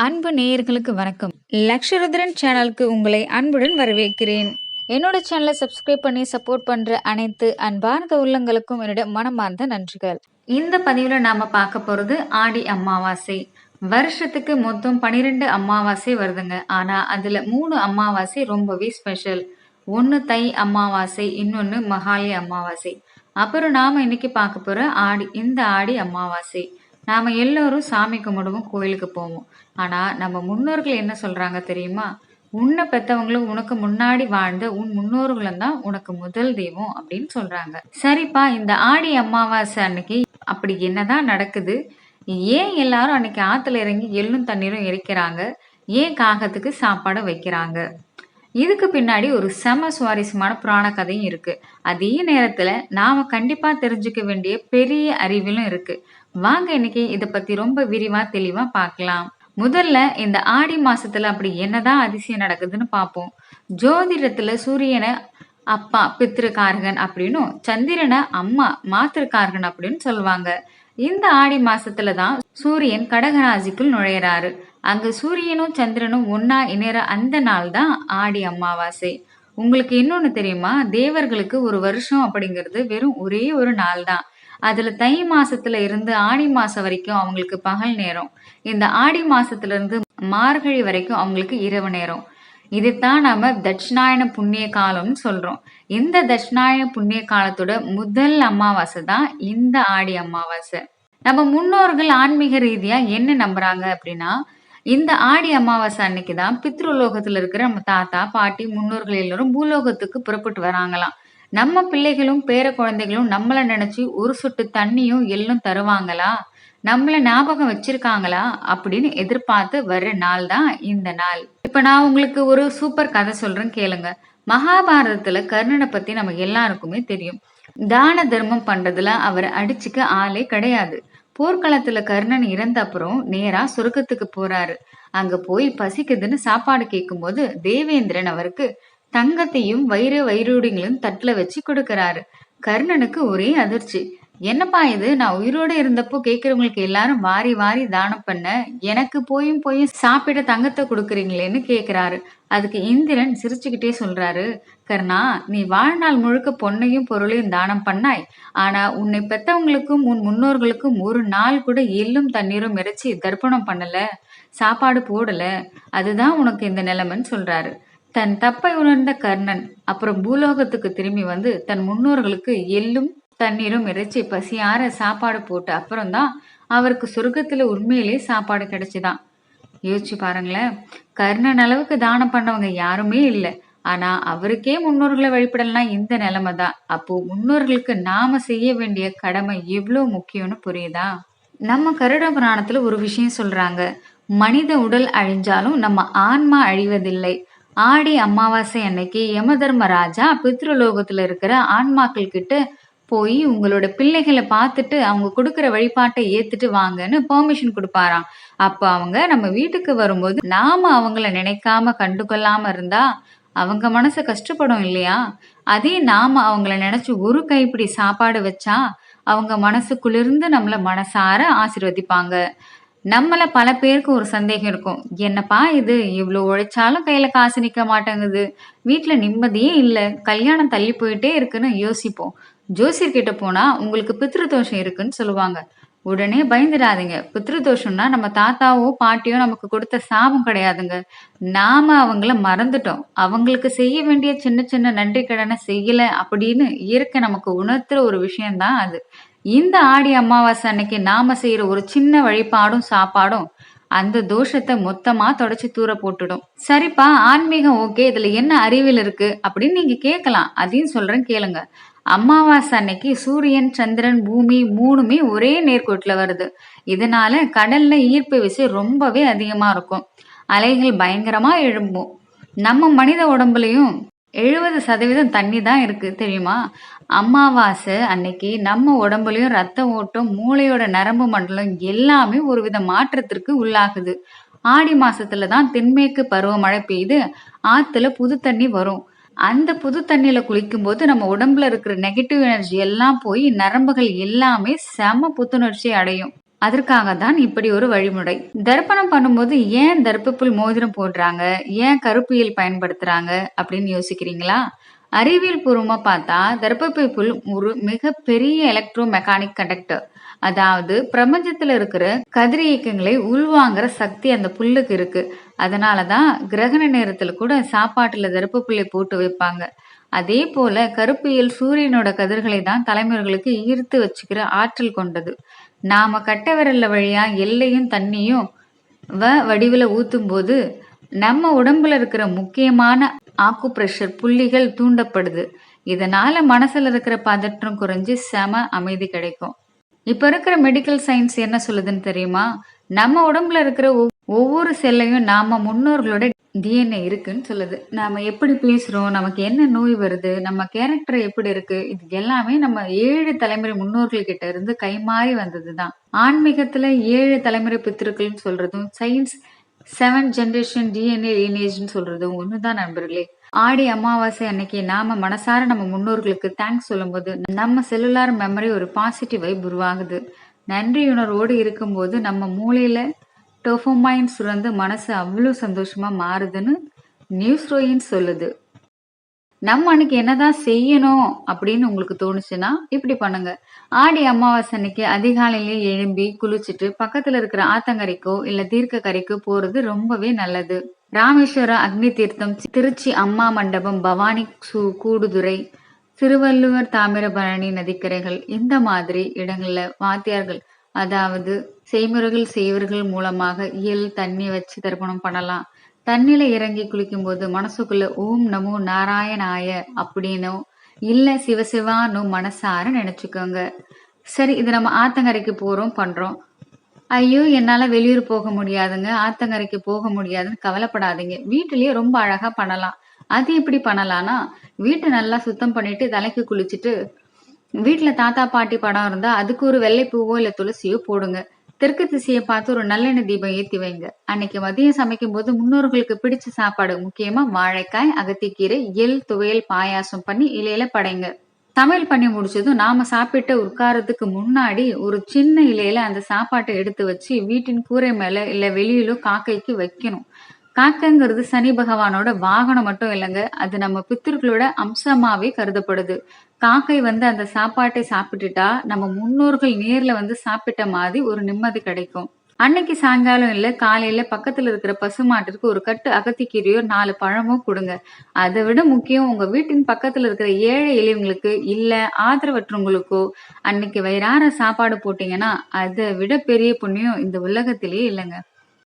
அன்பு நேயர்களுக்கு வணக்கம். லக்ஷருத்ரன் சேனலுக்கு உங்களை அன்புடன் வரவேற்கிறேன். என்னோட சேனலை சப்ஸ்கிரைப் பண்ணி சப்போர்ட் பண்ற அனைத்து அன்பார்ந்த உள்ளங்களுக்கும் என்னோட மனமார்ந்த நன்றிகள். இந்த பதிவில் நாம பார்க்க போறது ஆடி அமாவாசை. வருஷத்துக்கு மொத்தம் 12 அமாவாசை வருதுங்க. ஆனா அதுல 3 அமாவாசை ரொம்பவே ஸ்பெஷல். ஒன்று தை அமாவாசை, இன்னொன்று மகாலய அமாவாசை. அப்புறம் நாம இன்னைக்கு பார்க்க போற இந்த ஆடி அமாவாசை. நாம எல்லோரும் சாமி கும்பிடுவோம், கோயிலுக்கு போவோம். ஆனா நம்ம முன்னோர்கள் என்ன சொல்றாங்க தெரியுமா? உன்னை பெத்தவங்களும் உனக்கு முன்னாடி வாழ்ந்த உன் முன்னோர்களும் தான் உனக்கு முதல் தெய்வம் அப்படின்னு சொல்றாங்க. சரிப்பா, இந்த ஆடி அமாவாசை அன்னைக்கு அப்படி என்னதான் நடக்குது? ஏன் எல்லாரும் அன்னைக்கு ஆத்துல இறங்கி எள்ளும் தண்ணீரும் எரிக்கிறாங்க? ஏன் காகத்துக்கு சாப்பாடு வைக்கிறாங்க? இதுக்கு பின்னாடி ஒரு செம சுவாரஸ்யமான புராண கதையும் இருக்கு. அதே நேரத்துல நாம கண்டிப்பா தெரிஞ்சுக்க வேண்டிய பெரிய அறிவிலும் இருக்கு. வாங்க இன்னைக்கு இத பத்தி ரொம்ப விரிவா தெளிவா பார்க்கலாம். முதல்ல இந்த ஆடி மாசத்துல அப்படி என்னதான் அதிசயம் நடக்குதுன்னு பார்ப்போம். ஜோதிடத்துல சூரியனை அப்பா பித்ருக்காரகன் அப்படின்னும், சந்திரனை அம்மா மாத்திருக்காரகன் அப்படின்னு சொல்லுவாங்க. இந்த ஆடி மாசத்துல தான் சூரியன் கடகராசிக்குள் நுழையிறாரு. அங்க சூரியனும் சந்திரனும் ஒன்னா இணைற அந்த நாள் தான் ஆடி அமாவாசை. உங்களுக்கு இன்னொன்னு தெரியுமா? தேவர்களுக்கு ஒரு வருஷம் அப்படிங்கிறது வெறும் ஒரே ஒரு நாள் தான். அதுல தை மாசத்துல இருந்து ஆடி மாசம் வரைக்கும் அவங்களுக்கு பகல் நேரம். இந்த ஆடி மாசத்துல இருந்து மார்கழி வரைக்கும் அவங்களுக்கு இரவு நேரம். இதைத்தான் நாம தட்சிணாயன புண்ணிய காலம்னு சொல்றோம். இந்த தட்சிணாயன புண்ணிய காலத்தோட முதல் அமாவாசை தான் இந்த ஆடி அமாவாசை. நம்ம முன்னோர்கள் ஆன்மீக ரீதியா என்ன நம்புறாங்க அப்படின்னா, இந்த ஆடி அமாவாசை அன்னைக்கு தான் பித்ருலோகத்துல இருக்கிற நம்ம தாத்தா பாட்டி முன்னோர்கள் எல்லாரும் பூலோகத்துக்கு புறப்பட்டு வராங்களாம். நம்ம பிள்ளைகளும் பேர குழந்தைகளும் நம்மள நினைச்சு ஒரு சொட்டு தண்ணியும் எள்ளும் தருவாங்களா, நம்மள ஞாபகம் வச்சிருக்காங்களா அப்படின்னு எதிர்பார்த்து வர்ற நாள் தான் இந்த நாள். இப்ப நான் உங்களுக்கு ஒரு சூப்பர் கதை சொல்றேன், கேளுங்க. மகாபாரதத்துல கர்ணனை பத்தி நம்ம எல்லாருக்குமே தெரியும். தான தர்மம் பண்றதுல அவரை அடிச்சுக்க ஆளே கிடையாது. போர்க்களத்துல கர்ணன் இறந்த அப்புறம் நேரா சொர்க்கத்துக்கு போறாரு. அங்க போய் பசிக்குதுன்னு சாப்பாடு கேட்கும்போது தேவேந்திரன் அவருக்கு தங்கத்தையும் வைரூடியங்களையும் தட்டுல வச்சு கொடுக்கறாரு. கர்ணனுக்கு ஒரே அதிர்ச்சி. என்னப்பா இது, நான் உயிரோட இருந்தப்போ கேக்குறவங்களுக்கு எல்லாரும் வாரி வாரி தானம் பண்ண, எனக்கு போயும் சாப்பிட தங்கத்தை கொடுக்குறீங்களேன்னு கேக்குறாரு. அதுக்கு இந்திரன் சிரிச்சுக்கிட்டே சொல்றாரு, கர்ணா, நீ வாழ்நாள் முழுக்க பொன்னையும் பொருளையும் தானம் பண்ணாய். ஆனா உன்னை பெத்தவங்களுக்கும் உன் முன்னோர்களுக்கும் ஒரு நாள் கூட எள்ளும் தண்ணீரும் இறைச்சி தர்ப்பணம் பண்ணல, சாப்பாடு போடல. அதுதான் உனக்கு இந்த நிலைமைன்னு சொல்றாரு. தன் தப்பை உணர்ந்த கர்ணன் அப்புறம் பூலோகத்துக்கு திரும்பி வந்து தன் முன்னோர்களுக்கு எள்ளும் தண்ணீரும் இறைச்சி பசியார சாப்பாடு போட்டு அப்புறம்தான் அவருக்கு சொர்க்கத்துல உண்மையிலேயே சாப்பாடு கிடைச்சுதான். யோசிச்சு பாருங்களேன், கர்ணன் அளவுக்கு தானம் பண்ணவங்க யாருமே இல்லை. ஆனா அவருக்கே முன்னோர்களை வழிபடலாம் இந்த நிலைமை தான். அப்போ முன்னோர்களுக்கு நாம செய்ய வேண்டிய கடமை எவ்வளவு முக்கியம்னு புரியுதா? நம்ம கருட புராணத்துல ஒரு விஷயம் சொல்றாங்க. மனித உடல் அழிஞ்சாலும் நம்ம ஆன்மா அழிவதில்லை. ஆடி அமாவாசை அன்னைக்கு யம தர்மராஜா பித்ருலோகத்துல இருக்கிற ஆன்மாக்கள் கிட்ட போய் உங்களோட பிள்ளைகளை பார்த்துட்டு அவங்க கொடுக்குற வழிபாட்டை ஏத்துட்டு வாங்கன்னு பெர்மிஷன் கொடுப்பாராம். அப்ப அவங்க நம்ம வீட்டுக்கு வரும்போது நாம அவங்கள நினைக்காம கண்டுகொள்ளாம இருந்தா அவங்க மனசு கஷ்டப்படும் இல்லையா? அதே நாம அவங்கள நினைச்சு ஒரு கைப்பிடி சாப்பாடு வச்சா அவங்க மனசு குளிர்ந்து நம்மள மனசார ஆசீர்வதிப்பாங்க. நம்மள பல பேருக்கு ஒரு சந்தேகம் இருக்கும். என்னப்பா இது, இவ்வளோ உழைச்சாலும் கையில காசு நிக்க மாட்டேங்குது, வீட்டுல நிம்மதியே இல்லை, கல்யாணம் தள்ளி போயிட்டே இருக்குன்னு யோசிப்போம். ஜோசியர் கிட்ட போனா உங்களுக்கு பித்ருதோஷம் இருக்குன்னு சொல்லுவாங்க. உடனே பயந்துடாதீங்க. பித்ருதோஷம்னா நம்ம தாத்தாவோ பாட்டியோ நமக்கு கொடுத்த சாபம் கிடையாதுங்க. நாம அவங்கள மறந்துட்டோம். அவங்களுக்கு செய்ய வேண்டிய சின்ன சின்ன நன்றி கடனை செய்யல அப்படின்னு இயற்கை நமக்கு உணர்த்துற ஒரு விஷயம்தான் அது. இந்த ஆடி அமாவாசை அன்னைக்கு நாம செய்யற ஒரு சின்ன வழிபாடும் சாப்பாடும் அந்த தோஷத்தை மொத்தமா தொடச்சு தூர போட்டுடும். சரிப்பா, ஆன்மீகம் ஓகே, இதுல என்ன அறிவியல் இருக்கு அப்படின்னு நீங்க கேட்கலாம். அதையும் சொல்றேன், கேளுங்க. அமாவாசை அன்னைக்கு சூரியன் சந்திரன் பூமி மூணுமே ஒரே நேர்கோட்டுல வருது. இதனால கடல்ல ஈர்ப்பு விசை ரொம்பவே அதிகமா இருக்கும். அலைகள் பயங்கரமா எழும்பும். நம்ம மனித உடம்புலயும் 70% தண்ணி தான் இருக்கு தெரியுமா? அமாவாசை அன்னைக்கு நம்ம உடம்புலயும் ரத்த ஓட்டம், மூளையோட நரம்பு மண்டலம் எல்லாமே ஒரு வித மாற்றத்திற்கு உள்ளாகுது. ஆடி மாசத்துல தான் தென்மேற்கு பருவமழை பெய்து ஆத்துல புது தண்ணி வரும். அந்த புது தண்ணியில குளிக்கும் போது நம்ம உடம்புல இருக்கிற நெகட்டிவ் எனர்ஜி எல்லாம் போய் நரம்புகள் எல்லாமே செம புத்துணர்ச்சி அடையும். அதற்காக தான் இப்படி ஒரு வழிமுறை. தர்ப்பணம் பண்ணும்போது ஏன் தர்ப்பப்புல் மோதிரம் போடுறாங்க? ஏன் கருப்பியல் பயன்படுத்துறாங்க அப்படின்னு யோசிக்கிறீங்களா? அறிவியல் பூர்வமா பார்த்தா தர்ப்பப்பை புல் ஒரு மிகப்பெரிய எலக்ட்ரோ மெக்கானிக் கண்டக்டர். அதாவது பிரபஞ்சத்துல இருக்கிற கதிரியக்கங்களை உள்வாங்குற சக்தி அந்த புல்லுக்கு இருக்கு. அதனாலதான் கிரகண நேரத்துல கூட சாப்பாட்டுல தர்ப்பப்புல்லை போட்டு வைப்பாங்க. அதே போல கருப்பியல் சூரியனோட கதிர்களை தான் தலைமுறைகளுக்கு ஈர்த்து வச்சுக்கிற ஆற்றல் கொண்டது. நாம கட்டை விரல்ல வழியா எள்ளையும் தண்ணியும் வடிவுல ஊத்தும் போது நம்ம உடம்புல இருக்கிற முக்கியமான ஆக்குப்ரெஷர் புள்ளிகள் தூண்டப்படுது. இதனால மனசுல இருக்கிற பதற்றம் குறைஞ்சு செம அமைதி கிடைக்கும். இப்ப இருக்கிற மெடிக்கல் சயின்ஸ் என்ன சொல்லுதுன்னு தெரியுமா? நம்ம உடம்புல இருக்கிற ஒவ்வொரு செல்லையும் நாம முன்னோர்களோட டிஎன்ஏ இருக்குன்னு சொல்லுது. நாம எப்படி பேசுறோம், நமக்கு என்ன நோய் வருது, நம்ம கேரக்டர் எப்படி இருக்கு, இது எல்லாமே நம்ம 7 தலைமுறை முன்னோர்கள் கிட்ட இருந்து கைமாறி வந்ததுதான். ஆன்மீகத்துல 7 தலைமுறை பித்திருக்கள்னு சொல்றதும், சயின்ஸ் 7 ஜெனரேஷன் டிஎன்ஏ லீனேஜ்னு சொல்றதும் ஒண்ணுதான் நண்பர்களே. ஆடி அமாவாசை அன்னைக்கு நாம மனசார நம்ம முன்னோர்களுக்கு தேங்க்ஸ் சொல்லும்போது நம்ம செல்லுலார் மெமரி ஒரு பாசிட்டிவ் வைப் உருவாகுது. நன்றியுணர்வோடு இருக்கும்போது நம்ம மூளையில டோபமைன் சுரந்து மனசு அவ்வளோ சந்தோஷமா மாறுதுன்னு நியூஸ்ரோயின் சொல்லுது. நம்ம அன்னைக்கு என்னதான் செய்யணும் அப்படின்னு உங்களுக்கு தோணுச்சுன்னா இப்படி பண்ணுங்க. ஆடி அமாவாசை அன்னைக்கு அதிகாலையிலேயே எழும்பி குளிச்சுட்டு பக்கத்துல இருக்கிற ஆத்தங்கரைக்கோ இல்ல தீர்க்க கரைக்கோ போறது ரொம்பவே நல்லது. ராமேஸ்வர அக்னி தீர்த்தம், திருச்சி அம்மா மண்டபம், பவானி கூடுதுறை, திருவள்ளுவர் தாமிரபரணி நதிக்கரைகள் இந்த மாதிரி இடங்கள்ல வாத்தியார்கள் அதாவது செய்முறைகள் செய்வர்கள் மூலமாக தண்ணி வச்சு தர்ப்பணம் பண்ணலாம். தண்ணில இறங்கி குளிக்கும் போது மனசுக்குள்ள ஓம் நமோ நாராயணாய அப்படின்னோ இல்ல சிவசிவானோ மனசார நினைச்சுக்கோங்க. சரி, இது நம்ம ஆத்தங்கரைக்கு போறோம் பண்றோம். ஐயோ என்னால வெளியூர் போக முடியாதுங்க, ஆத்தங்கரைக்கு போக முடியாதுன்னு கவலைப்படாதீங்க. வீட்டுலயே ரொம்ப அழகா பண்ணலாம். அது எப்படி பண்ணலாம்னா, வீட்டை நல்லா சுத்தம் பண்ணிட்டு தலைக்கு குளிச்சுட்டு வீட்டுல தாத்தா பாட்டி படம் இருந்தா அதுக்கு ஒரு வெள்ளை பூவோ இல்ல துளசியோ போடுங்க. தெற்கு திசையை பார்த்து ஒரு நல்லெண்ணெய் தீபம் ஏத்தி வைங்க. அன்னைக்கு மதியம் சமைக்கும் போது முன்னோர்களுக்கு பிடிச்ச சாப்பாடு, முக்கியமா வாழைக்காய், அகத்திக்கீரை, துவையல், பாயாசம் பண்ணி இலையில படைங்க. சமையல் பண்ணி முடிச்சதும் நாம சாப்பிட்டு உட்காரத்துக்கு முன்னாடி ஒரு சின்ன இலையில அந்த சாப்பாட்டை எடுத்து வச்சு வீட்டின் கூரை மேல இல்ல வெளியிலோ காக்கைக்கு வைக்கணும். காக்கைங்கிறது சனி பகவானோட வாகனம் மட்டும் இல்லைங்க, அது நம்ம பித்திருக்களோட அம்சமாவே கருதப்படுது. காக்கை அந்த சாப்பாட்டை சாப்பிட்டுட்டா நம்ம முன்னோர்கள் நேர்ல சாப்பிட்ட மாதிரி ஒரு நிம்மதி கிடைக்கும். அன்னைக்கு சாயங்காலம் இல்ல காலையில பக்கத்துல இருக்கிற பசுமாட்டிற்கு ஒரு கட்டு அகத்திக்கீரையோ 4 பழமோ கொடுங்க. அதை விட முக்கியம், உங்க வீட்டின் பக்கத்துல இருக்கிற ஏழை எளியவங்களுக்கு இல்ல ஆதரவற்றவங்களுக்கோ அன்னைக்கு வயிறார சாப்பாடு போட்டீங்கன்னா அதை விட பெரிய புண்ணியம் இந்த உலகத்திலேயே இல்லைங்க.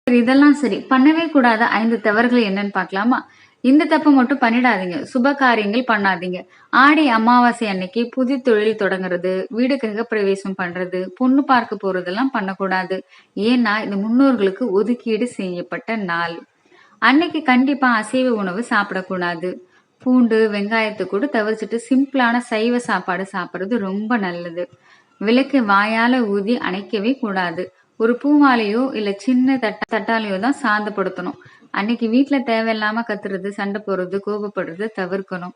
இதெல்லாம் சரி, பண்ணவே கூடாத 5 தவறுகள் என்னன்னு பார்க்கலாமா? இந்த தப்பு மட்டும் பண்ணிடாதீங்க. சுப காரியங்கள் பண்ணாதீங்க. ஆடி அமாவாசை அன்னைக்கு புது தொழில் தொடங்குறது, வீடு கிரக பிரவேசம் பண்றது, பொண்ணு பார்க்க போறதெல்லாம் பண்ணக்கூடாது. ஏன்னா இது முன்னோர்களுக்கு ஒதுக்கீடு செய்யப்பட்ட நாள். அன்னைக்கு கண்டிப்பா அசைவ உணவு சாப்பிடக்கூடாது. பூண்டு வெங்காயத்தை கூட தவிர்த்துட்டு சிம்பிளான சைவ சாப்பாடு சாப்பிடுறது ரொம்ப நல்லது. விளக்கு வாயால ஊதி அணைக்கவே கூடாது. ஒரு பூமாலையோ இல்ல சின்ன தட்டாலையோ தான் சாந்தப்படுத்தணும். அன்னைக்கு வீட்டுல தேவையில்லாம கத்துறது, சண்டை போடுறது, கோபப்படுறது தவிர்க்கணும்.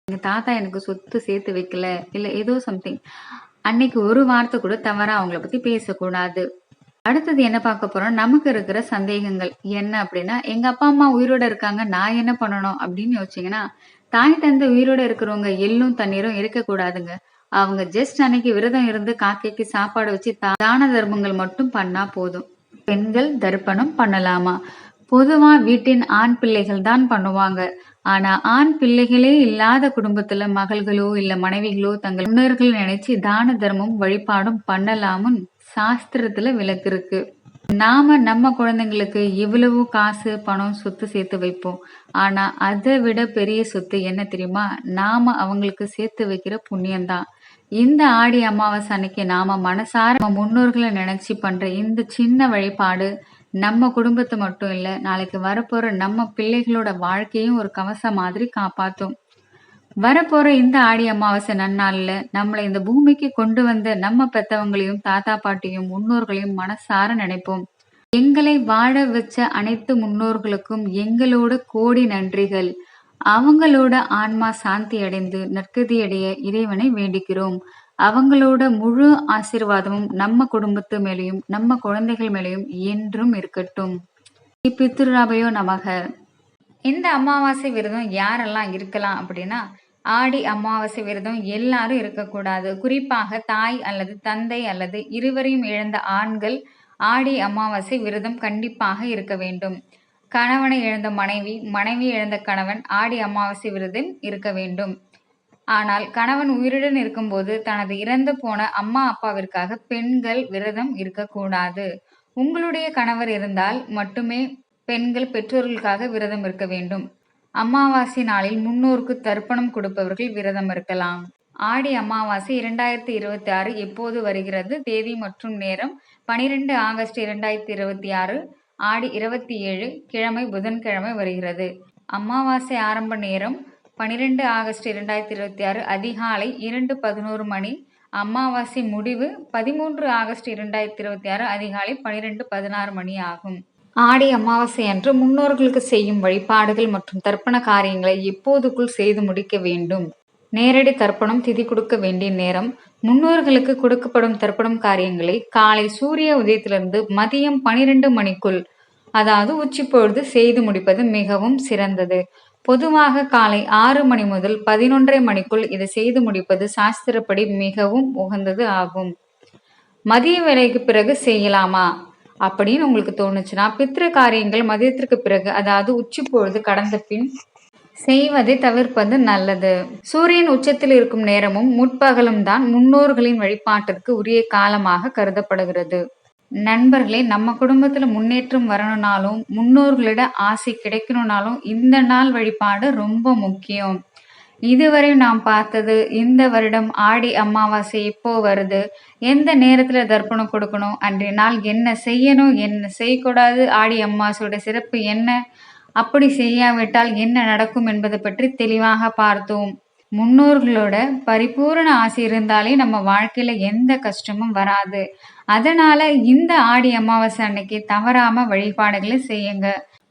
எங்க தாத்தா எனக்கு சொத்து சேர்த்து வைக்கல இல்ல ஏதோ சம்திங், அன்னைக்கு ஒரு வார்த்தை கூட தவறா அவங்கள பத்தி பேசக்கூடாது. அடுத்தது என்ன பார்க்க போறோம், நமக்கு இருக்கிற சந்தேகங்கள் என்ன அப்படின்னா, எங்க அப்பா அம்மா உயிரோட இருக்காங்க, நான் என்ன பண்ணணும் அப்படின்னு யோசிச்சீங்கன்னா, தாய் தந்தை உயிரோட இருக்கிறவங்க எள்ளும் தண்ணீரும் இருக்கக்கூடாதுங்க. அவங்க ஜஸ்ட் அன்னைக்கு விரதம் இருந்து காக்கைக்கு சாப்பாடு வச்சு தான தர்மங்கள் மட்டும் பண்ணா போதும். பெண்கள் தர்ப்பணம் பண்ணலாமா? பொதுவா வீட்டின் ஆண் பிள்ளைகள் தான் பண்ணுவாங்க. ஆனா ஆண் பிள்ளைகளே இல்லாத குடும்பத்துல மகள்களோ இல்ல மனைவிகளோ தங்கள் முன்னோர்கள் நினைச்சு தான தர்மம் வழிபாடும் பண்ணலாமுன்னு சாஸ்திரத்துல விலக்கு இருக்கு. நாம நம்ம குழந்தைங்களுக்கு இவ்வளவு காசு பணம் சொத்து சேர்த்து வைப்போம். ஆனா அதை விட பெரிய சொத்து என்ன தெரியுமா? நாம அவங்களுக்கு சேர்த்து வைக்கிற புண்ணியம்தான். இந்த ஆடி அமாவாசை அன்னைக்கு நாம மனசார நம்ம முன்னோர்களை நினைச்சு பண்ற இந்த சின்ன வழிபாடு நம்ம குடும்பத்தை மட்டும் இல்ல, நாளைக்கு வரப்போற நம்ம பிள்ளைகளோட வாழ்க்கையும் ஒரு கவசம் மாதிரி காப்பாத்தும். வரப்போற இந்த ஆடி அமாவாசை நன்னாள்ல நம்மளை இந்த பூமிக்கு கொண்டு வந்த நம்ம பெத்தவங்களையும் தாத்தா பாட்டியும் முன்னோர்களையும் மனசார நினைப்போம். எங்களை வாழ வச்ச அனைத்து முன்னோர்களுக்கும் எங்களோட கோடி நன்றிகள். அவங்களோட ஆன்மா சாந்தி அடைந்து நற்கதி அடைய இறைவனை வேண்டிக்கிறோம். அவங்களோட முழு ஆசீர்வாதமும் நம்ம குடும்பத்து மேலேயும் நம்ம குழந்தைகள் மேலேயும் என்றும் இருக்கட்டும். பித்ருராபயோ நமக. இந்த அமாவாசை விரதம் யாரெல்லாம் இருக்கலாம் அப்படின்னா, ஆடி அமாவாசை விரதம் எல்லாரும் இருக்கக்கூடாது. குறிப்பாக தாய் அல்லது தந்தை அல்லது இருவரையும் இழந்த ஆண்கள் ஆடி அமாவாசை விரதம் கண்டிப்பாக இருக்க வேண்டும். கணவனை இழந்த மனைவி, மனைவி இழந்த கணவன் ஆடி அமாவாசை விரதம் இருக்க வேண்டும். ஆனால் கணவன் உயிருடன் இருக்கும்போது தனது இறந்து போன அம்மா அப்பாவிற்காக பெண்கள் விரதம் இருக்கக்கூடாது. உங்களுடைய கணவர் இருந்தால் மட்டுமே பெண்கள் பெற்றோர்களுக்காக விரதம் இருக்க வேண்டும். அமாவாசை நாளில் முன்னோருக்கு தர்ப்பணம் கொடுப்பவர்கள் விரதம் இருக்கலாம். ஆடி அமாவாசை 2026 எப்போது வருகிறது? தேதி மற்றும் நேரம் 12 ஆகஸ்ட் 2026 ஆடி 27 கிழமை புதன்கிழமை வருகிறது. அமாவாசை ஆரம்ப நேரம் 12 ஆகஸ்ட் 2026 அதிகாலை 2:11 மணி. அமாவாசை முடிவு 13 ஆகஸ்ட் 2026 அதிகாலை 12:16 மணி ஆகும். ஆடி அமாவாசை அன்று முன்னோர்களுக்கு செய்யும் வழிபாடுகள் மற்றும் தர்ப்பண காரியங்களை எப்போதுக்குள் செய்து முடிக்க வேண்டும். நேரடி தர்ப்பணம் திதி கொடுக்க வேண்டிய நேரம். முன்னோர்களுக்கு கொடுக்கப்படும் தர்ப்பணம் காரியங்களை காலை சூரிய உதயத்திலிருந்து மதியம் 12 மணிக்குள், அதாவது உச்சி பொழுது செய்து முடிப்பது மிகவும் சிறந்தது. பொதுவாக காலை 6 மணி முதல் 11:30 மணிக்குள் இதை செய்து முடிப்பது சாஸ்திரப்படி மிகவும் உகந்தது ஆகும். மதிய வேலைக்கு பிறகு செய்யலாமா அப்படின்னு உங்களுக்கு தோணுச்சுன்னா, பித்ரு காரியங்கள் மதியத்திற்கு பிறகு, அதாவது உச்சி பொழுது கடந்த பின் செய்வதை தவிர்ப்பது நல்லது. சூரியன் உச்சத்தில் இருக்கும் நேரமும் முற்பகலும் தான் முன்னோர்களின் வழிபாட்டிற்கு உரிய காலமாக கருதப்படுகிறது. நண்பர்களே, நம்ம குடும்பத்துல முன்னேற்றம் வரணும்னாலும் முன்னோர்களிட ஆசை கிடைக்கணும்னாலும் இந்த நாள் வழிபாடு ரொம்ப முக்கியம். இதுவரை நாம் பார்த்தது இந்த வருடம் ஆடி அமாவாசை எப்போ வருது, எந்த நேரத்துல தர்ப்பணம் கொடுக்கணும், அன்றைய நாள் என்ன செய்யணும், என்ன செய்யக்கூடாது, ஆடி அமாவாசையோட சிறப்பு என்ன, அப்படி செய்யாவிட்டால் என்ன நடக்கும் என்பதை பற்றி தெளிவாக பார்த்தோம். முன்னோர்களோட பரிபூரண ஆசை இருந்தாலே நம்ம வாழ்க்கையில எந்த கஷ்டமும் வராது. அதனால இந்த ஆடி அமாவாசை அன்னைக்கு தவறாம வழிபாடுகளை செய்யுங்க.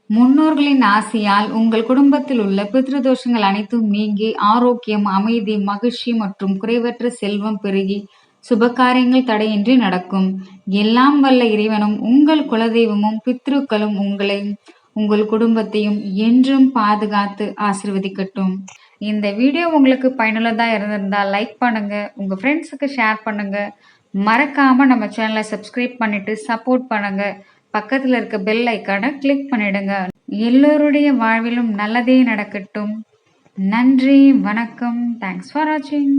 முன்னோர்களின் ஆசையால் உங்கள் குடும்பத்தில் உள்ள பித்ருதோஷங்கள் அனைத்தும் நீங்கி ஆரோக்கியம், அமைதி, மகிழ்ச்சி மற்றும் குறைவற்ற செல்வம் பெருகி சுபகாரியங்கள் தடையின்றி நடக்கும். எல்லாம் வல்ல இறைவனும் உங்கள் குலதெய்வமும் பித்ருக்களும் உங்களையும் உங்கள் குடும்பத்தையும் என்றும் பாதுகாத்து ஆசீர்வதிக்கட்டும். இந்த வீடியோ உங்களுக்கு பயனுள்ளதா இருந்திருந்தால் லைக் பண்ணுங்க, உங்க ஃப்ரெண்ட்ஸுக்கு ஷேர் பண்ணுங்க. மறக்காம நம்ம சேனலை சப்ஸ்கிரைப் பண்ணிட்டு சப்போர்ட் பண்ணுங்க. பக்கத்துல இருக்க பெல் ஐக்கானை கிளிக் பண்ணிடுங்க. எல்லோருடைய வாழ்விலும் நல்லதே நடக்கட்டும். நன்றி, வணக்கம். தேங்க்ஸ் ஃபார் வாட்சிங்.